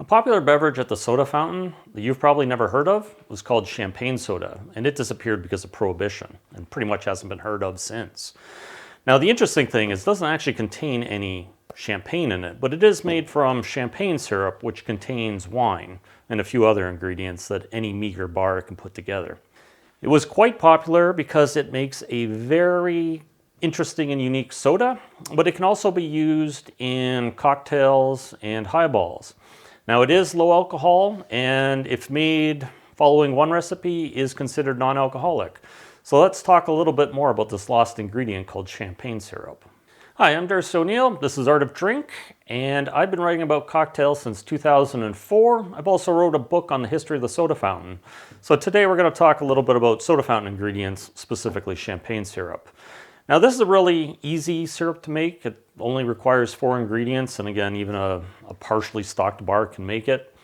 A popular beverage at the soda fountain that you've probably never heard of was called champagne soda, and it disappeared because of prohibition and pretty much hasn't been heard of since. Now, the interesting thing is it doesn't actually contain any champagne in it, but it is made from champagne syrup, which contains wine and a few other ingredients that any meager bar can put together. It was quite popular because it makes a very interesting and unique soda, but it can also be used in cocktails and highballs. Now, it is low alcohol, and if made following one recipe, is considered non-alcoholic. So let's talk a little bit more about this lost ingredient called champagne syrup. Hi, I'm Darcy O'Neill. This is Art of Drink, and I've been writing about cocktails since 2004. I've also wrote a book on the history of the soda fountain. So today we're going to talk a little bit about soda fountain ingredients, specifically champagne syrup. Now, this is a really easy syrup to make. It only requires 4 ingredients, and again, even a partially stocked bar can make it.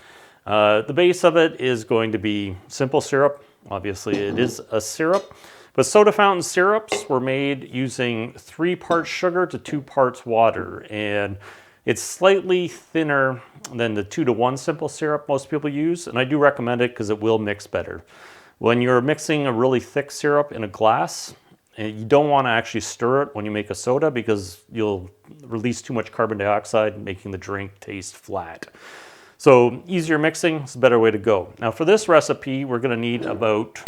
The base of it is going to be simple syrup. Obviously, it is a syrup. But soda fountain syrups were made using 3 parts sugar to 2 parts water, and it's slightly thinner than the 2-to-1 simple syrup most people use, and I do recommend it because it will mix better. When you're mixing a really thick syrup in a glass, and you don't want to actually stir it when you make a soda because you'll release too much carbon dioxide, making the drink taste flat. So easier mixing is a better way to go. Now for this recipe, we're going to need about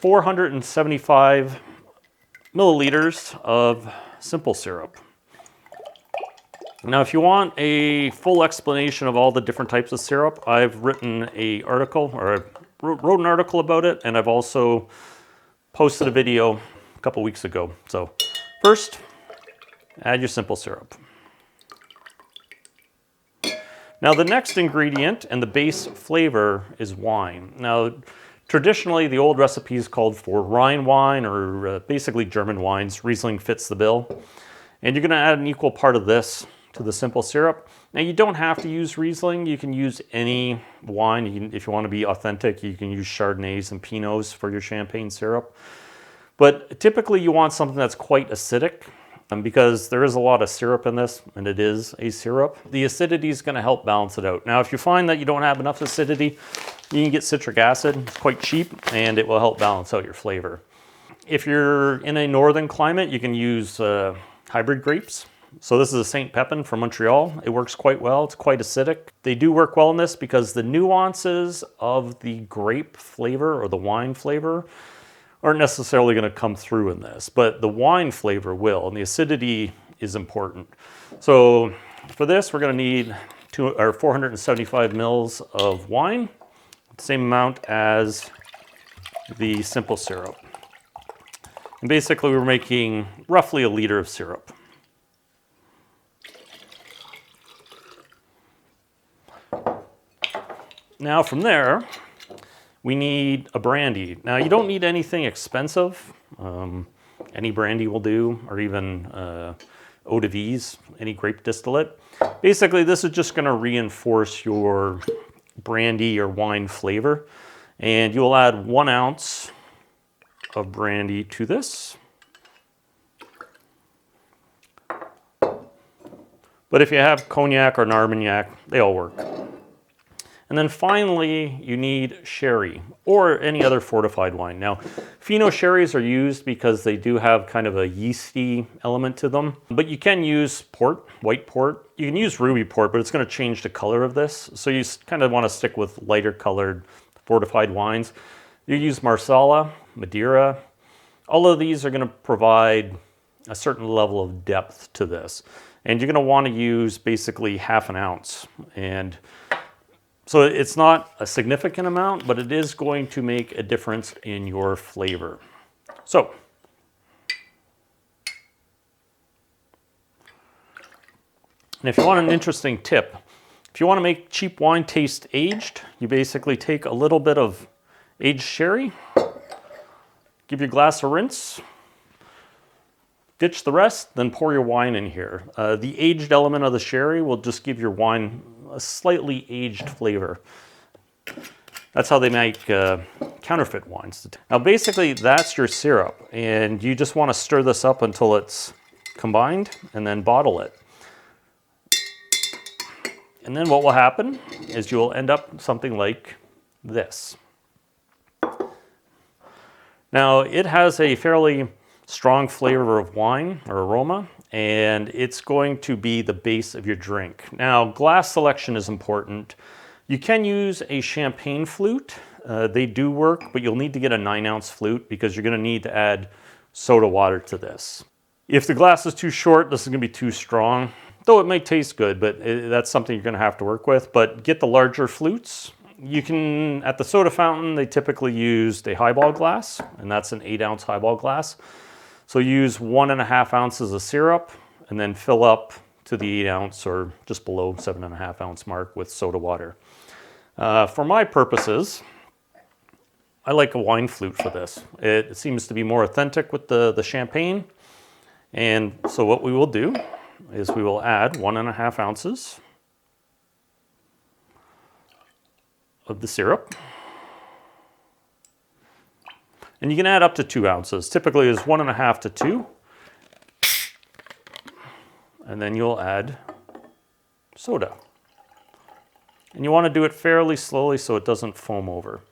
475 milliliters of simple syrup. Now if you want a full explanation of all the different types of syrup, I've written an article, or I wrote an article about it, and I've also posted a video a couple weeks ago. So first, add your simple syrup. Now the next ingredient and the base flavor is wine. Now traditionally the old recipes called for Rhine wine, or basically German wines. Riesling fits the bill. And you're going to add an equal part of this to the simple syrup. Now you don't have to use Riesling. You can use any wine. If you want to be authentic, you can use Chardonnays and Pinots for your champagne syrup. But typically you want something that's quite acidic, because there is a lot of syrup in this, and it is a syrup. The acidity is going to help balance it out. Now if you find that you don't have enough acidity, you can get citric acid. It's quite cheap, and it will help balance out your flavor. If you're in a northern climate, you can use hybrid grapes. So this is a St. Pepin from Montreal. It works quite well. It's quite acidic. They do work well in this because the nuances of the grape flavor or the wine flavor aren't necessarily going to come through in this, but the wine flavor will, and the acidity is important. So for this, we're going to need 475 mils of wine, the same amount as the simple syrup. And basically, we're making roughly a liter of syrup. Now from there, we need a brandy. Now you don't need anything expensive. Any brandy will do, or even eau de vie, any grape distillate. Basically, this is just going to reinforce your brandy or wine flavor. And you will add 1 ounce of brandy to this. But if you have cognac or an Armagnac, they all work. And then finally, you need sherry or any other fortified wine. Now, Fino sherries are used because they do have kind of a yeasty element to them. But you can use port, white port. You can use ruby port, but it's going to change the color of this. So you kind of want to stick with lighter colored fortified wines. You use Marsala, Madeira. All of these are going to provide a certain level of depth to this. And you're going to want to use basically half an ounce. And so it's not a significant amount, but it is going to make a difference in your flavor. So, and if you want an interesting tip, if you want to make cheap wine taste aged, you basically take a little bit of aged sherry, give your glass a rinse, ditch the rest, then pour your wine in here. The aged element of the sherry will just give your wine a slightly aged flavor. That's how they make counterfeit wines. Now basically that's your syrup, and you just want to stir this up until it's combined and then bottle it. And then what will happen is you'll end up something like this. Now, it has a fairly strong flavor of wine or aroma, and it's going to be the base of your drink. Now, glass selection is important. You can use a champagne flute. They do work, but you'll need to get a 9-ounce flute because you're going to need to add soda water to this. If the glass is too short, this is going to be too strong, though it may taste good, but that's something you're going to have to work with. But get the larger flutes. You can, at the soda fountain, they typically use a highball glass, and that's an 8-ounce highball glass. So use 1.5 ounces of syrup and then fill up to the 8-ounce or just below 7.5-ounce mark with soda water. For my purposes, I like a wine flute for this. It seems to be more authentic with the champagne. And so what we will do is we will add 1.5 ounces of the syrup. And you can add up to 2 ounces. Typically it's 1.5 to 2. And then you'll add soda. And you want to do it fairly slowly so it doesn't foam over.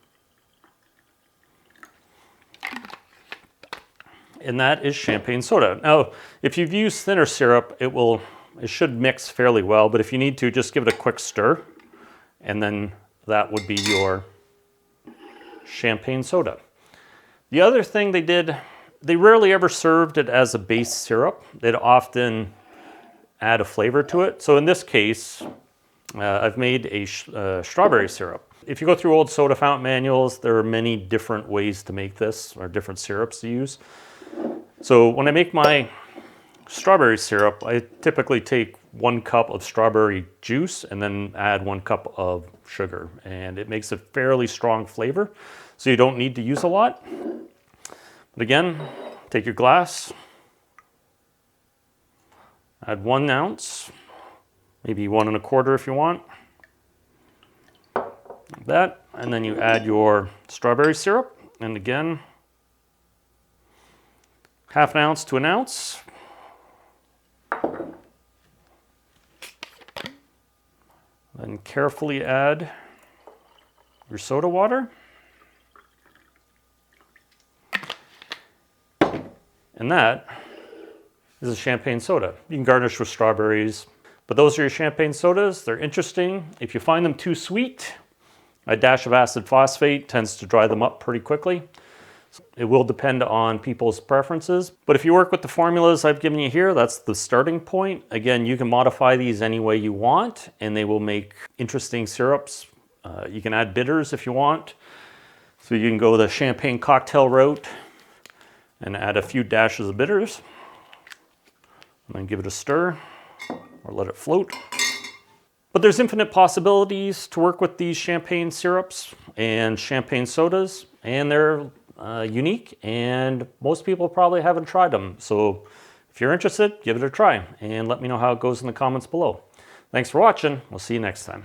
And that is champagne soda. Now, if you've used thinner syrup, it should mix fairly well, but if you need to, just give it a quick stir, and then that would be your champagne soda. The other thing they did, they rarely ever served it as a base syrup. They'd often add a flavor to it. So in this case, I've made a strawberry syrup. If you go through old soda fountain manuals, there are many different ways to make this, or different syrups to use. So when I make my strawberry syrup, I typically take 1 cup of strawberry juice and then add 1 cup of sugar. And it makes a fairly strong flavor, so you don't need to use a lot. But again, take your glass, add 1 ounce, maybe 1.25 if you want. Like that, and then you add your strawberry syrup, and again, 1/2 ounce to 1 ounce. Then carefully add your soda water. And that is a champagne soda. You can garnish with strawberries, but those are your champagne sodas. They're interesting. If you find them too sweet, a dash of acid phosphate tends to dry them up pretty quickly. It will depend on people's preferences, but if you work with the formulas I've given you here, that's the starting point. Again, you can modify these any way you want, and they will make interesting syrups. You can add bitters if you want. So you can go the champagne cocktail route and add a few dashes of bitters, and then give it a stir or let it float. But there's infinite possibilities to work with these champagne syrups and champagne sodas, and they're unique, and most people probably haven't tried them. So if you're interested, give it a try and let me know how it goes in the comments below. Thanks for watching. We'll see you next time.